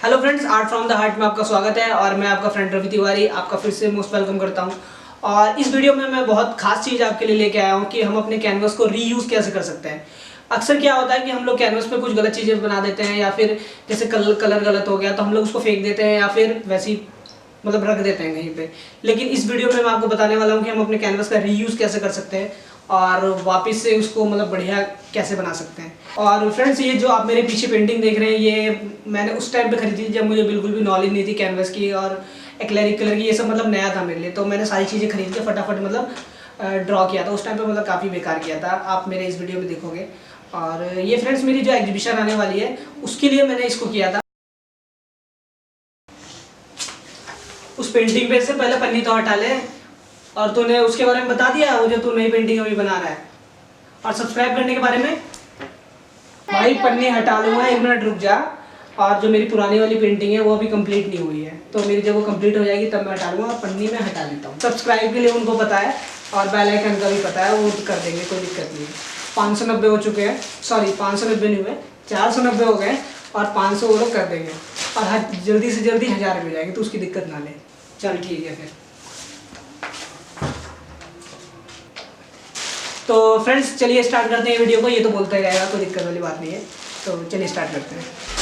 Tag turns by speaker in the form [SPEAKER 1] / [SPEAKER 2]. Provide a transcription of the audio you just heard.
[SPEAKER 1] Hello friends, art from the heart में आपका स्वागत है और मैं आपका फ्रेंड रवि तिवारी आपका फिर से मोस्ट वेलकम करता हूं। और इस वीडियो में मैं बहुत खास चीज़ आपके लिए लेके आया हूं कि हम अपने कैनवस को रीयूज़ कैसे कर सकते हैं। अक्सर क्या होता है कि हम लोग कैनवस पे कुछ गलत चीज़ें बना देते हैं या फिर जैसे कलर गलत हो गया तो हम लोग उसको फेंक देते हैं या फिर वैसे ही मतलब रख देते हैं कहीं पे। लेकिन इस वीडियो में मैं आपको बताने वाला हूँ कि हम अपने कैनवस का रीयूज़ कैसे कर सकते हैं और वापस से उसको मतलब बढ़िया कैसे बना सकते हैं। और फ्रेंड्स, ये जो आप मेरे पीछे पेंटिंग देख रहे हैं ये मैंने उस टाइम पे खरीदी थी जब मुझे बिल्कुल भी नॉलेज नहीं थी कैनवस की और एक्रेलिक कलर की, ये सब मतलब नया था मेरे लिए। तो मैंने सारी चीज़ें खरीद के फटाफट मतलब ड्रॉ किया था। उस टाइम पे मतलब काफ़ी बेकार किया था, आप मेरे इस वीडियो में देखोगे। और ये फ्रेंड्स मेरी जो एग्जीबिशन आने वाली है उसके लिए मैंने इसको किया था। उस पेंटिंग पे से पहले पन्नी तो हटा ले, और तूने उसके बारे में बता दिया वो जो तू नई पेंटिंग अभी बना रहा है। और सब्सक्राइब करने के बारे में भाई पन्नी हटा लूँगा, 1 मिनट रुक जा। और जो मेरी पुरानी वाली पेंटिंग है वो अभी कंप्लीट नहीं हुई है, तो मेरी जब वो कंप्लीट हो जाएगी तब मैं हटा लूँगा और पन्नी में हटा लेता हूँ। सब्सक्राइब के लिए उनको पता है और बेल आइकन का भी पता है, वो कर देंगे, कोई दिक्कत नहीं है। 590 हो चुके हैं, सॉरी 590 नहीं हुए, 490 हो गए और 500 वो लोग कर देंगे और जल्दी से जल्दी 1000 हो जाएंगे, तो उसकी दिक्कत ना ले। चल ठीक है फिर। तो फ्रेंड्स चलिए स्टार्ट करते हैं वीडियो को। ये तो बोलता ही रहेगा, कोई दिक्कत वाली बात नहीं है, तो चलिए स्टार्ट करते हैं।